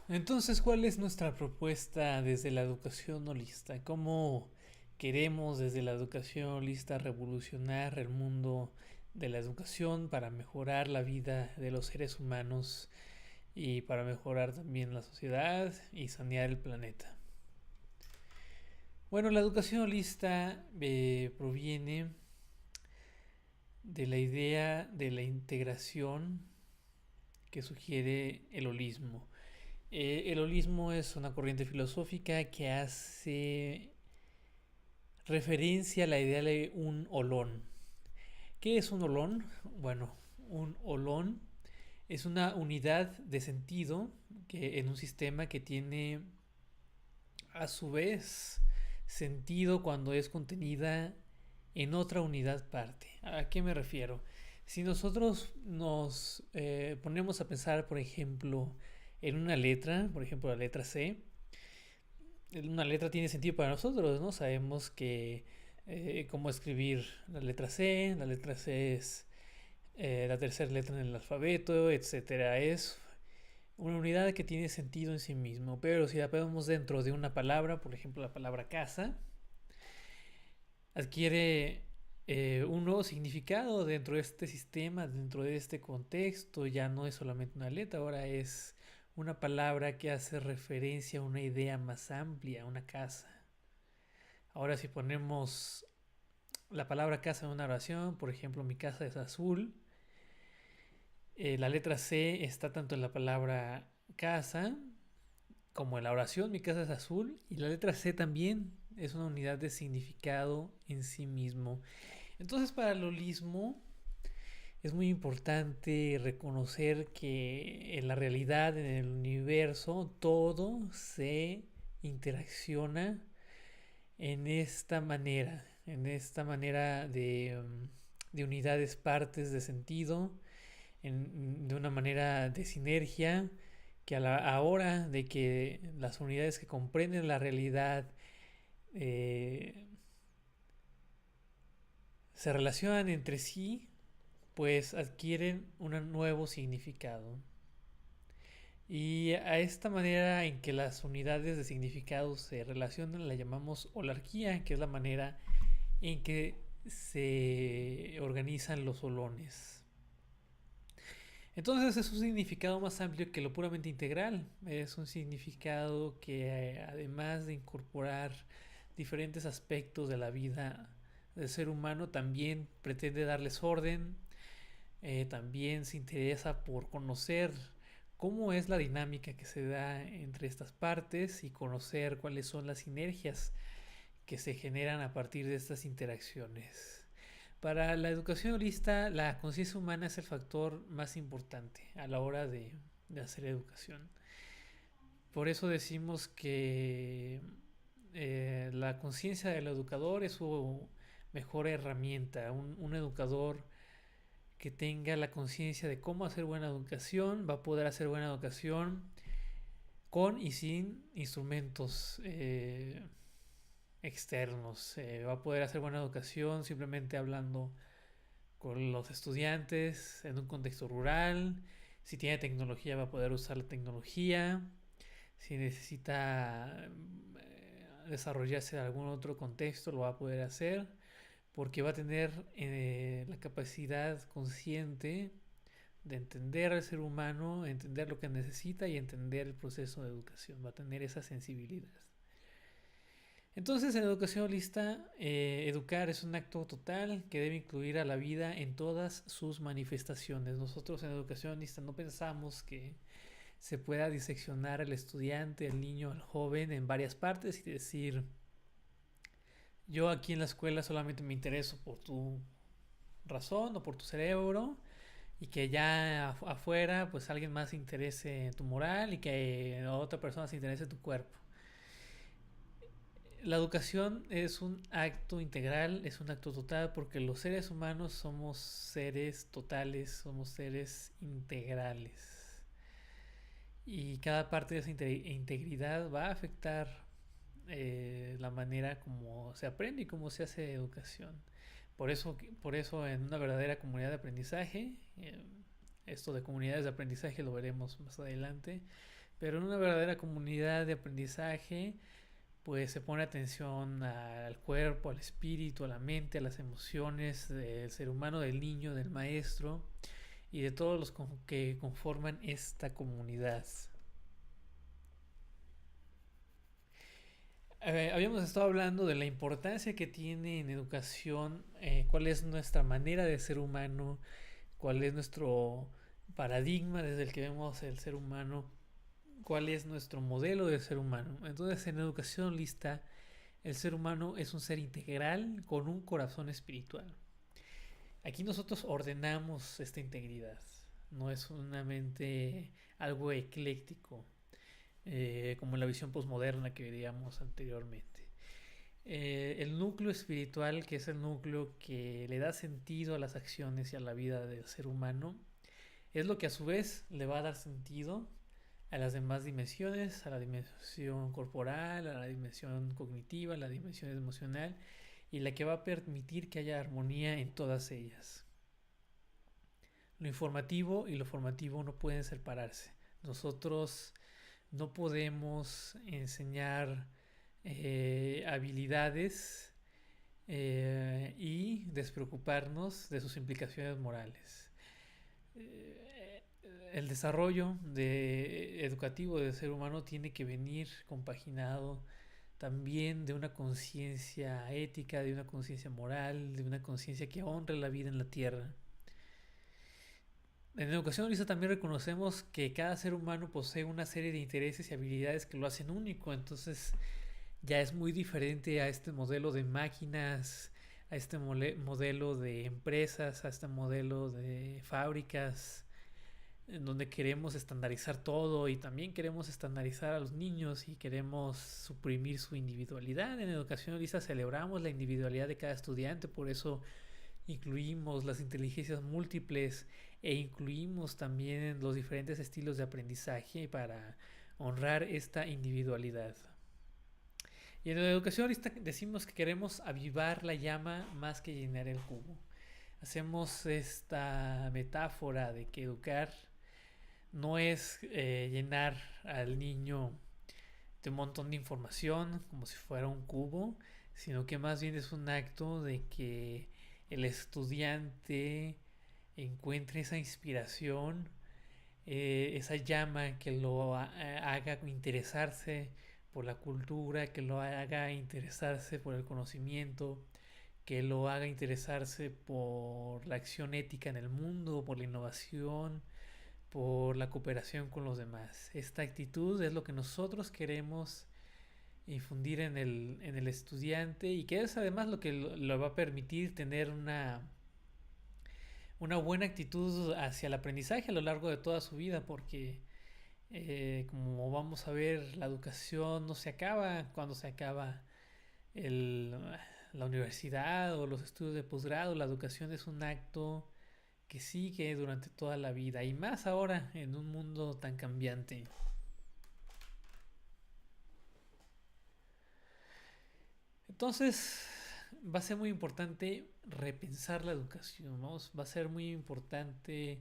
Entonces, ¿cuál es nuestra propuesta desde la educación holista? ¿Cómo queremos desde la educación holista revolucionar el mundo de la educación para mejorar la vida de los seres humanos y para mejorar también la sociedad y sanear el planeta? Bueno, la educación holista proviene de la idea de la integración que sugiere el holismo. El holismo es una corriente filosófica que hace referencia a la idea de un holón. ¿Qué es un holón? Bueno, un holón es una unidad de sentido que en un sistema que tiene a su vez sentido cuando es contenida en otra unidad parte. ¿A qué me refiero? Si nosotros nos ponemos a pensar, por ejemplo, en una letra, por ejemplo la letra C, una letra tiene sentido para nosotros, ¿no? Sabemos que cómo escribir la letra C es la tercera letra en el alfabeto, etcétera. Es una unidad que tiene sentido en sí mismo, pero si la ponemos dentro de una palabra, por ejemplo la palabra casa, adquiere un nuevo significado dentro de este sistema, dentro de este contexto. Ya no es solamente una letra, ahora es una palabra que hace referencia a una idea más amplia, una casa. Ahora si ponemos la palabra casa en una oración, por ejemplo, mi casa es azul, la letra C está tanto en la palabra casa como en la oración, mi casa es azul, y la letra C también es una unidad de significado en sí mismo. Entonces, para el holismo es muy importante reconocer que en la realidad, en el universo, todo se interacciona en esta manera de unidades, partes de sentido, de una manera de sinergia, que a la hora de que las unidades que comprenden la realidad eh, se relacionan entre sí, pues adquieren un nuevo significado. Y a esta manera en que las unidades de significado se relacionan la llamamos holarquía, que es la manera en que se organizan los holones. Entonces es un significado más amplio que lo puramente integral. Es un significado que además de incorporar diferentes aspectos de la vida del ser humano, también pretende darles orden, también se interesa por conocer cómo es la dinámica que se da entre estas partes y conocer cuáles son las sinergias que se generan a partir de estas interacciones. Para la educación holista, la conciencia humana es el factor más importante a la hora de hacer educación. Por eso decimos que la conciencia del educador es su mejor herramienta. Un educador que tenga la conciencia de cómo hacer buena educación va a poder hacer buena educación con y sin instrumentos externos. Va a poder hacer buena educación simplemente hablando con los estudiantes en un contexto rural. Si tiene tecnología va a poder usar la tecnología. Si necesita desarrollarse en algún otro contexto lo va a poder hacer porque va a tener la capacidad consciente de entender al ser humano, entender lo que necesita y entender el proceso de educación. Va a tener esa sensibilidad. Entonces, en educación holista, educar es un acto total que debe incluir a la vida en todas sus manifestaciones. Nosotros en educación holista no pensamos que se pueda diseccionar al estudiante, al niño, al joven en varias partes y decir, yo aquí en la escuela solamente me intereso por tu razón o por tu cerebro y que ya afuera pues alguien más se interese en tu moral y que otra persona se interese en tu cuerpo. La educación es un acto integral, es un acto total, porque los seres humanos somos seres totales, somos seres integrales. Y cada parte de esa integridad va a afectar la manera como se aprende y cómo se hace educación. Por eso en una verdadera comunidad de aprendizaje, esto de comunidades de aprendizaje lo veremos más adelante, Pero en una verdadera comunidad de aprendizaje, pues se pone atención al cuerpo, al espíritu, a la mente, a las emociones del ser humano, del niño, del maestro y de todos los que conforman esta comunidad. Habíamos estado hablando de la importancia que tiene en educación, cuál es nuestra manera de ser humano, cuál es nuestro paradigma desde el que vemos el ser humano, cuál es nuestro modelo de ser humano. Entonces, en educación holista, el ser humano es un ser integral con un corazón espiritual. Aquí nosotros ordenamos esta integridad, no es solamente algo ecléctico, como en la visión posmoderna que veíamos anteriormente. El núcleo espiritual, que es el núcleo que le da sentido a las acciones y a la vida del ser humano, es lo que a su vez le va a dar sentido a las demás dimensiones, a la dimensión corporal, a la dimensión cognitiva, a la dimensión emocional, y la que va a permitir que haya armonía en todas ellas. Lo informativo y lo formativo no pueden separarse. Nosotros no podemos enseñar habilidades y despreocuparnos de sus implicaciones morales. Eh, el desarrollo educativo del ser humano tiene que venir compaginado también de una conciencia ética, de una conciencia moral, de una conciencia que honre la vida en la tierra. En educación holística también reconocemos que cada ser humano posee una serie de intereses y habilidades que lo hacen único, entonces ya es muy diferente a este modelo de máquinas, a este modelo de empresas, a este modelo de fábricas, en donde queremos estandarizar todo y también queremos estandarizar a los niños y queremos suprimir su individualidad. En educación holística celebramos la individualidad de cada estudiante, por eso incluimos las inteligencias múltiples e incluimos también los diferentes estilos de aprendizaje para honrar esta individualidad. Y en la educación ahorita decimos que queremos avivar la llama más que llenar el cubo. Hacemos esta metáfora de que educar no es llenar al niño de un montón de información como si fuera un cubo, sino que más bien es un acto de que el estudiante encuentre esa inspiración, esa llama que lo haga interesarse por la cultura, que lo haga interesarse por el conocimiento, que lo haga interesarse por la acción ética en el mundo, por la innovación, por la cooperación con los demás. Esta actitud es lo que nosotros queremos infundir en el estudiante y que es además lo que lo va a permitir tener una buena actitud hacia el aprendizaje a lo largo de toda su vida, porque como vamos a ver, la educación no se acaba cuando se acaba el, la universidad o los estudios de posgrado. La educación es un acto que sigue durante toda la vida y más ahora en un mundo tan cambiante. Entonces, va a ser muy importante repensar la educación, ¿no? Va a ser muy importante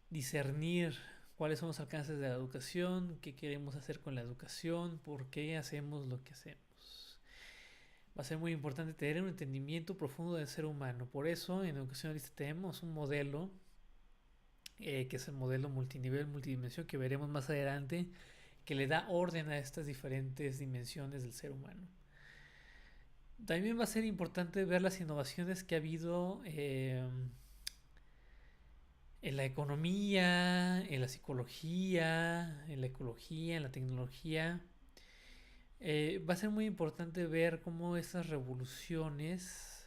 discernir cuáles son los alcances de la educación, qué queremos hacer con la educación, por qué hacemos lo que hacemos. Va a ser muy importante tener un entendimiento profundo del ser humano. Por eso, en Educación Holística tenemos un modelo, que es el modelo multinivel, multidimensión, que veremos más adelante, que le da orden a estas diferentes dimensiones del ser humano. También va a ser importante ver las innovaciones que ha habido en la economía, en la psicología, en la ecología, en la tecnología. Va a ser muy importante ver cómo esas revoluciones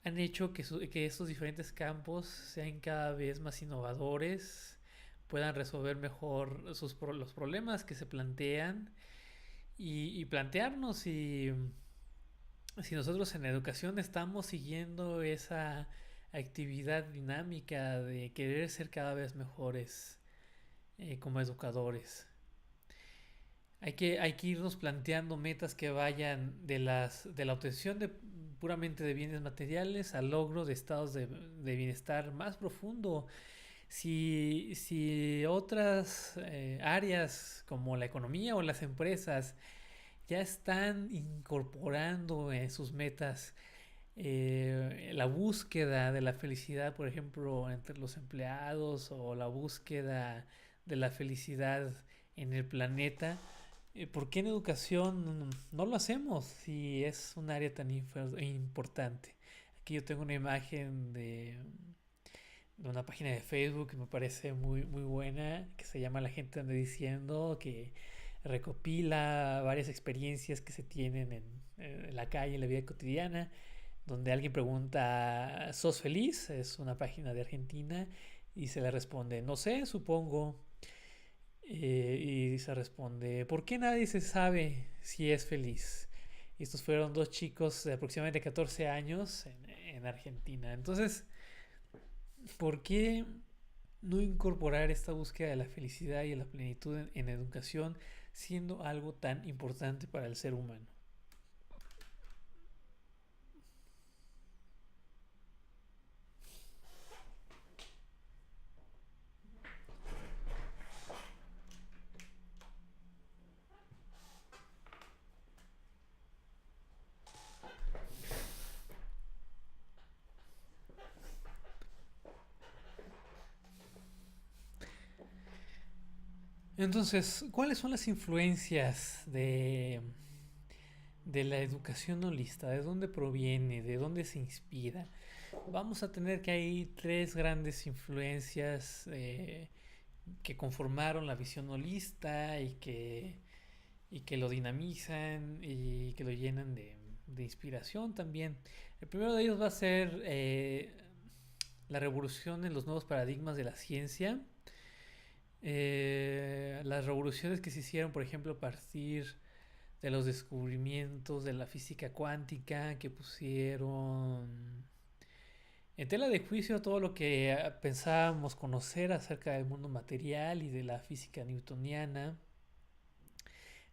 han hecho que estos diferentes campos sean cada vez más innovadores, puedan resolver mejor los problemas que se plantean y plantearnos si nosotros en educación estamos siguiendo esa actividad dinámica de querer ser cada vez mejores como educadores. Hay que irnos planteando metas que vayan de la obtención puramente de bienes materiales al logro de estados de bienestar más profundo, Si otras áreas como la economía o las empresas ya están incorporando en sus metas la búsqueda de la felicidad, por ejemplo, entre los empleados o la búsqueda de la felicidad en el planeta, ¿por qué en educación no lo hacemos si es un área tan importante? Aquí yo tengo una imagen de una página de Facebook que me parece muy buena, que se llama La gente anda diciendo, que recopila varias experiencias que se tienen en la calle, en la vida cotidiana, donde alguien pregunta, ¿sos feliz? Es una página de Argentina y se le responde, no sé, supongo. Y se responde, ¿por qué nadie se sabe si es feliz? Y estos fueron dos chicos de aproximadamente 14 años en Argentina. Entonces, ¿por qué no incorporar esta búsqueda de la felicidad y de la plenitud en educación siendo algo tan importante para el ser humano? Entonces, ¿cuáles son las influencias de la educación holista? ¿De dónde proviene? ¿De dónde se inspira? Vamos a tener que hay tres grandes influencias que conformaron la visión holista y que lo dinamizan y que lo llenan de inspiración también. El primero de ellos va a ser la revolución en los nuevos paradigmas de la ciencia. Las revoluciones que se hicieron, por ejemplo, a partir de los descubrimientos de la física cuántica que pusieron en tela de juicio todo lo que pensábamos conocer acerca del mundo material y de la física newtoniana.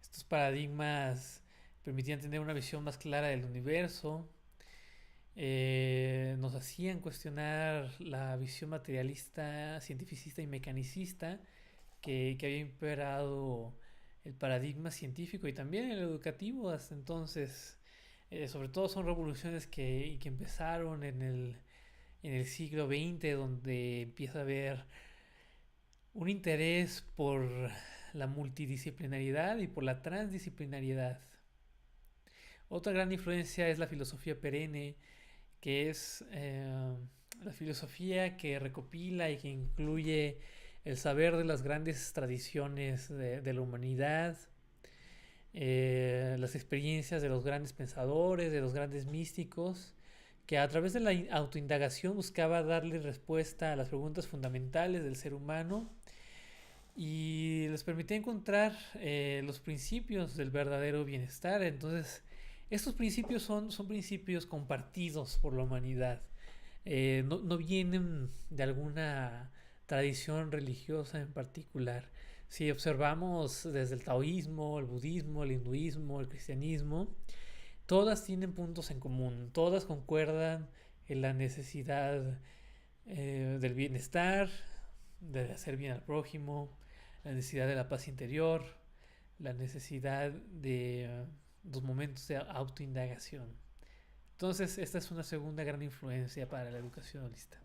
Estos paradigmas permitían tener una visión más clara del universo, nos hacían cuestionar la visión materialista, cientificista y mecanicista que había imperado el paradigma científico y también el educativo hasta entonces. Sobre todo son revoluciones que empezaron en el siglo XX, donde empieza a haber un interés por la multidisciplinaridad y por la transdisciplinariedad. Otra gran influencia es la filosofía perenne, que es la filosofía que recopila y que incluye el saber de las grandes tradiciones de la humanidad, las experiencias de los grandes pensadores, de los grandes místicos, que a través de la autoindagación buscaba darle respuesta a las preguntas fundamentales del ser humano y les permitía encontrar los principios del verdadero bienestar. Entonces, estos principios son principios compartidos por la humanidad. No vienen de alguna tradición religiosa en particular. Si observamos desde el taoísmo, el budismo, el hinduismo, el cristianismo, todas tienen puntos en común, todas concuerdan en la necesidad del bienestar, de hacer bien al prójimo, la necesidad de la paz interior, la necesidad de los momentos de autoindagación. Entonces, esta es una segunda gran influencia para la educación holista.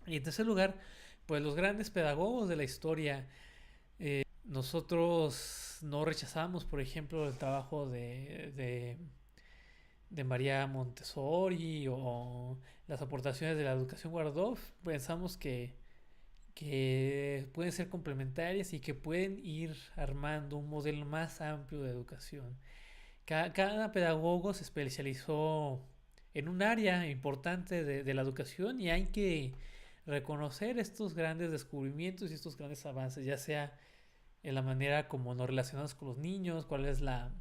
Y en tercer lugar, pues los grandes pedagogos de la historia. Nosotros no rechazamos, por ejemplo, el trabajo de María Montessori o las aportaciones de la educación Waldorf. Pensamos que pueden ser complementarias y que pueden ir armando un modelo más amplio de educación. Cada pedagogo se especializó en un área importante de la educación y hay que reconocer estos grandes descubrimientos y estos grandes avances, ya sea en la manera como nos relacionamos con los niños, cuál es la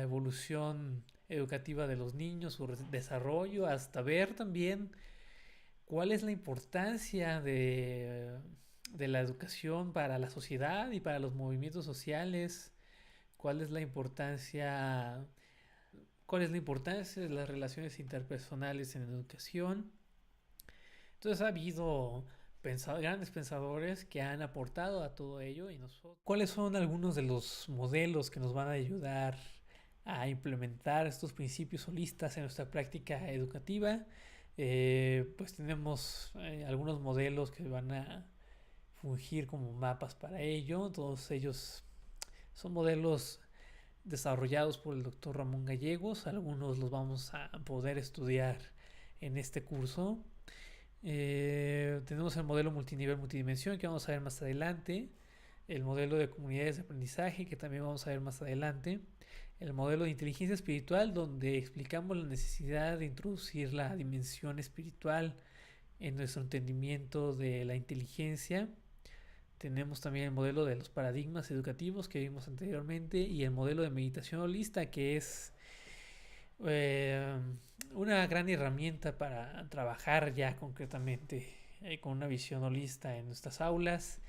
evolución educativa de los niños, su desarrollo, hasta ver también cuál es la importancia de la educación para la sociedad y para los movimientos sociales, cuál es la importancia, cuál es la importancia de las relaciones interpersonales en educación. Entonces ha habido grandes pensadores que han aportado a todo ello y nosotros. ¿Cuáles son algunos de los modelos que nos van a ayudar a implementar estos principios holistas en nuestra práctica educativa? Pues tenemos algunos modelos que van a fungir como mapas para ello. Todos ellos son modelos desarrollados por el doctor Ramón Gallegos. Algunos los vamos a poder estudiar en este curso. Tenemos el modelo multinivel multidimensión que vamos a ver más adelante. El modelo de comunidades de aprendizaje que también vamos a ver más adelante. El modelo de inteligencia espiritual donde explicamos la necesidad de introducir la dimensión espiritual en nuestro entendimiento de la inteligencia. Tenemos también el modelo de los paradigmas educativos que vimos anteriormente y el modelo de meditación holista que es eh, una gran herramienta para trabajar ya concretamente con una visión holista en nuestras aulas.